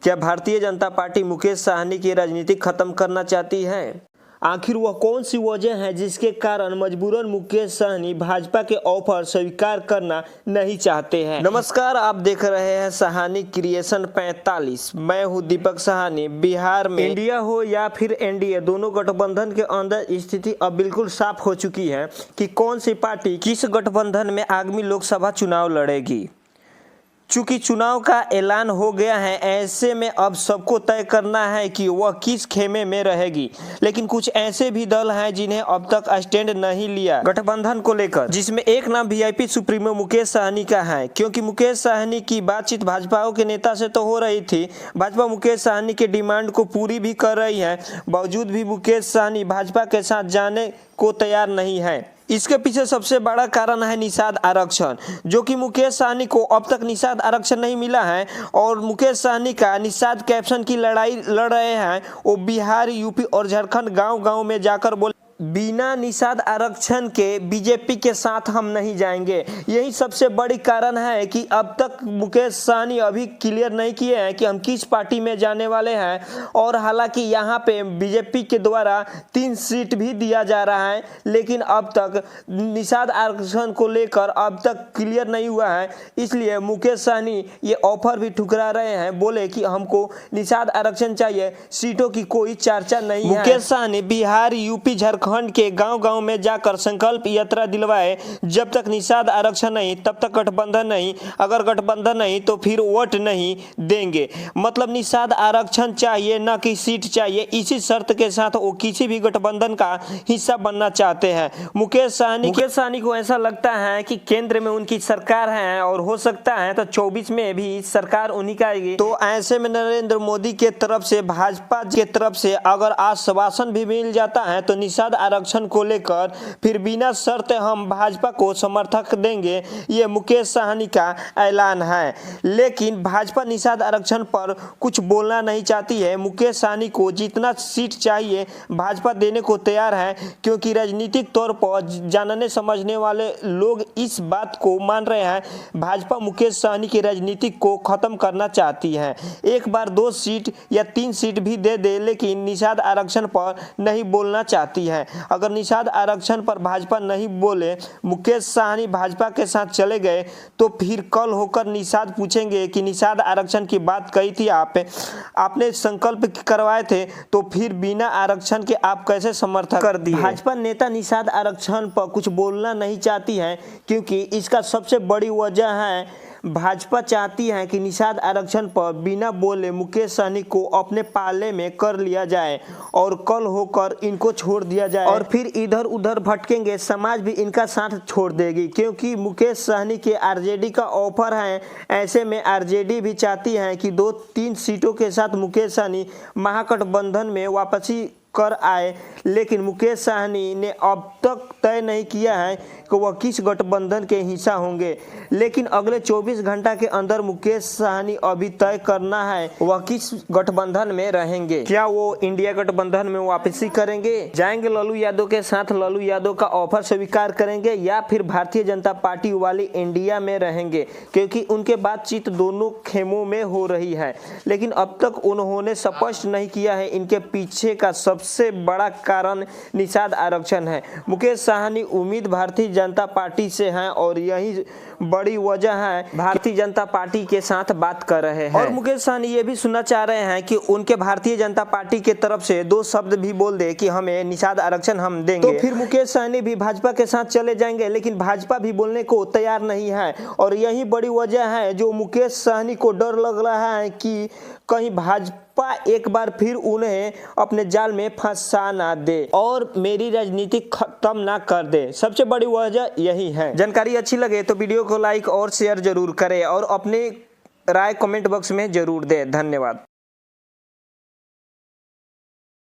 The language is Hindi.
क्या भारतीय जनता पार्टी मुकेश साहनी की राजनीति खत्म करना चाहती है? आखिर वह कौन सी वजह है जिसके कारण मजबूरन मुकेश साहनी भाजपा के ऑफर स्वीकार करना नहीं चाहते हैं। नमस्कार, आप देख रहे हैं साहनी क्रिएशन 45। मैं हूं दीपक साहनी। बिहार में इंडिया हो या फिर एनडीए, दोनों गठबंधन के अंदर स्थिति अब बिल्कुल साफ हो चुकी है कि कौन सी पार्टी किस गठबंधन में आगामी लोकसभा चुनाव लड़ेगी। चूंकि चुनाव का ऐलान हो गया है, ऐसे में अब सबको तय करना है कि वह किस खेमे में रहेगी। लेकिन कुछ ऐसे भी दल हैं जिन्हें अब तक स्टैंड नहीं लिया गठबंधन को लेकर, जिसमें एक नाम वीआईपी सुप्रीमो मुकेश साहनी का है। क्योंकि मुकेश साहनी की बातचीत भाजपा के नेता से तो हो रही थी, भाजपा मुकेश साहनी के डिमांड को पूरी भी कर रही है, बावजूद भी मुकेश साहनी भाजपा के साथ जाने को तैयार नहीं है। इसके पीछे सबसे बड़ा कारण है निषाद आरक्षण, जो कि मुकेश साहनी को अब तक निषाद आरक्षण नहीं मिला है। और मुकेश साहनी का निषाद कैप्शन की लड़ाई लड़ रहे हैं। वो बिहार, यूपी और झारखंड गांव-गांव में जाकर बोले, बिना निषाद आरक्षण के बीजेपी के साथ हम नहीं जाएंगे। यही सबसे बड़ी कारण है कि अब तक मुकेश साहनी अभी क्लियर नहीं किए हैं कि हम किस पार्टी में जाने वाले हैं। और हालांकि यहाँ पे बीजेपी के द्वारा 3 सीट भी दिया जा रहा है, लेकिन अब तक निषाद आरक्षण को लेकर अब तक क्लियर नहीं हुआ है। इसलिए मुकेश साहनी ये ऑफर भी ठुकरा रहे हैं, बोले कि हमको निषाद आरक्षण चाहिए, सीटों की कोई चर्चा नहीं है। मुकेश साहनी बिहार, यूपी, झारखंड के गांव-गांव में जाकर संकल्प यात्रा दिलवाए, जब तक निषाद आरक्षण नहीं तब तक गठबंधन नहीं, अगर गठबंधन नहीं तो फिर वोट नहीं देंगे। मतलब निषाद आरक्षण चाहिए, न कि सीट चाहिए। इसी शर्त के साथ वो किसी भी गठबंधन का हिस्सा बनना चाहते हैं। मुकेश साहनी को ऐसा लगता है कि केंद्र में उनकी सरकार है और हो सकता है तो 24 में भी सरकार उन्हीं का आएगी। तो ऐसे में नरेंद्र मोदी के तरफ से, भाजपा के तरफ से अगर आश्वासन भी मिल जाता है तो निषाद आरक्षण को लेकर फिर बिना शर्त हम भाजपा को समर्थक देंगे, ये मुकेश साहनी का ऐलान है। लेकिन भाजपा निषाद आरक्षण पर कुछ बोलना नहीं चाहती है। मुकेश साहनी को जितना सीट चाहिए भाजपा देने को तैयार है, क्योंकि राजनीतिक तौर पर जानने समझने वाले लोग इस बात को मान रहे हैं, भाजपा मुकेश साहनी की राजनीति को खत्म करना चाहती है। एक बार 2 सीट या 3 सीट भी दे दे, लेकिन निषाद आरक्षण पर नहीं बोलना चाहती है। अगर निषाद आरक्षण पर भाजपा नहीं बोले, मुकेश साहनी भाजपा के साथ चले गए, तो फिर कल होकर निषाद पूछेंगे कि निषाद आरक्षण की बात कही थी आपने संकल्प करवाए थे, तो फिर बिना आरक्षण के आप कैसे समर्थन कर दिए। भाजपा नेता निषाद आरक्षण पर कुछ बोलना नहीं चाहती है, क्योंकि इसका सबसे बड़ी वजह है भाजपा चाहती है कि निषाद आरक्षण पर बिना बोले मुकेश साहनी को अपने पाले में कर लिया जाए और कल होकर इनको छोड़ दिया जाए, और फिर इधर उधर भटकेंगे, समाज भी इनका साथ छोड़ देगी। क्योंकि मुकेश साहनी के आरजेडी का ऑफर है, ऐसे में आरजेडी भी चाहती है कि 2-3 सीटों के साथ मुकेश साहनी महागठबंधन में वापसी कर आए। लेकिन मुकेश साहनी ने अब तक तय नहीं किया है कि वह किस गठबंधन के हिस्सा होंगे। लेकिन अगले 24 घंटा के अंदर मुकेश साहनी अभी तय करना है वह किस गठबंधन में रहेंगे। क्या वो इंडिया गठबंधन में वापसी करेंगे, जाएंगे लालू यादव के साथ, लालू यादव का ऑफर स्वीकार करेंगे, या फिर भारतीय जनता पार्टी वाली इंडिया में रहेंगे। क्योंकि उनके बातचीत दोनों खेमों में हो रही है, लेकिन अब तक उन्होंने स्पष्ट नहीं किया है। इनके पीछे का सबसे बड़ा कारण निषाद आरक्षण है। मुकेश साहनी उम्मीद भारतीय जनता पार्टी से हैं और यही बड़ी वजह है भारतीय जनता पार्टी के साथ बात कर रहे हैं। और मुकेश साहनी ये भी सुनना चाह रहे हैं कि उनके भारतीय जनता पार्टी के तरफ से 2 शब्द भी बोल दे कि हमें निषाद आरक्षण हम देंगे, तो फिर मुकेश साहनी भी भाजपा के साथ चले जाएंगे। लेकिन भाजपा भी बोलने को तैयार नहीं है, और यही बड़ी वजह है जो मुकेश साहनी को डर लग रहा है कि कहीं भाजपा एक बार फिर उन्हें अपने जाल में फंसा ना दे और मेरी राजनीति खत्म ना कर दे। सबसे बड़ी वजह यही है। जानकारी अच्छी लगे तो वीडियो को लाइक और शेयर जरूर करें और अपनी राय कमेंट बॉक्स में जरूर दें। धन्यवाद।